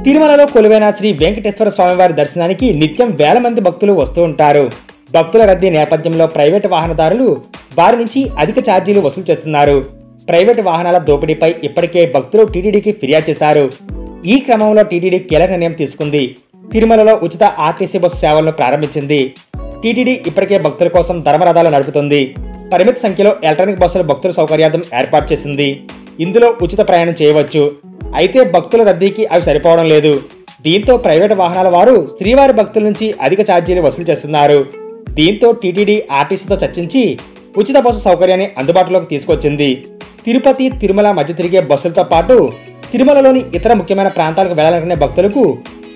తిరుమలలో కొలువైన శ్రీ వెంకటేశ్వర స్వామివారి దర్శనానికి నిత్యం వేల మంది భక్తులు వస్తూ ఉంటారు. భక్తుల రద్దీ నేపథ్యంలో ప్రైవేటు వాహనదారులు వారి నుంచి అధిక ఛార్జీలు వసూలు చేస్తున్నారు. ప్రైవేటు వాహనాల దోపిడీపై ఇప్పటికే భక్తులు టీటీడీకి ఫిర్యాదు చేశారు. ఈ క్రమంలో టీటీడీ కీలక నిర్ణయం తీసుకుంది. తిరుమలలో ఉచిత ఆర్టీసీ బస్సు సేవలను ప్రారంభించింది. టీటీడీ ఇప్పటికే భక్తుల కోసం ధర్మరథాలు నడుపుతుంది. పరిమిత సంఖ్యలో ఎలక్ట్రానిక్ బస్సుల భక్తుల సౌకర్యార్థం ఏర్పాటు చేసింది. ఇందులో ఉచిత ప్రయాణం చేయవచ్చు. అయితే భక్తుల రద్దీకి అవి సరిపోవడం లేదు. దీంతో ప్రైవేటు వాహనాల వారు శ్రీవారి భక్తుల నుంచి అధిక ఛార్జీలు వసూలు చేస్తున్నారు. దీంతో టీటీడీ ఆర్టీసీతో చర్చించి ఉచిత బస్సు సౌకర్యాన్ని అందుబాటులోకి తీసుకొచ్చింది. తిరుపతి, తిరుమల మధ్య తిరిగే బస్సులతో పాటు తిరుమలలోని ఇతర ముఖ్యమైన ప్రాంతాలకు వెళ్లాలనుకునే భక్తులకు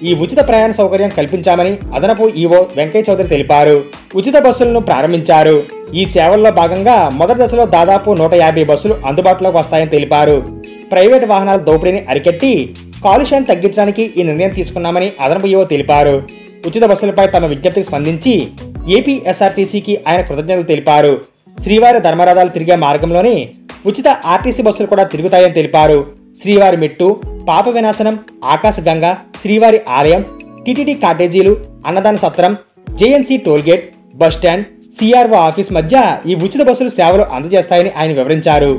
ఈ ఉచిత ప్రయాణ సౌకర్యం కల్పించామని అదనపు ఈవో వెంకయ్య చౌదరి తెలిపారు. ఉచిత బస్సులను ప్రారంభించారు. ఈ సేవల్లో భాగంగా మొదటి దశలో దాదాపు 150 బస్సులు అందుబాటులోకి వస్తాయని తెలిపారు. ప్రైవేటు వాహనాల దోపిడీని అరికట్టి కాలుష్యాన్ని తగ్గించడానికి ఈ నిర్ణయం తీసుకున్నామని అదనపు ఈవో తెలిపారు. ఉచిత బస్సులపై తమ విజ్ఞప్తికి స్పందించి ఏపీఎస్ఆర్టీసీకి ఆయన కృతజ్ఞతలు తెలిపారు. శ్రీవారి ధర్మరథాలు తిరిగే మార్గంలోనే ఉచిత ఆర్టీసీ బస్సులు కూడా తిరుగుతాయని తెలిపారు. శ్రీవారి మెట్టు, పాప వినాశనం, ఆకాశగంగ, శ్రీవారి ఆలయం, టీటీడీ కాటేజీలు, అన్నదాన సత్రం, JNC tollgate, bus stand, CRO office మధ్య ఈ ఉచిత బస్సులు సేవలు అందజేస్తాయని ఆయన వివరించారు.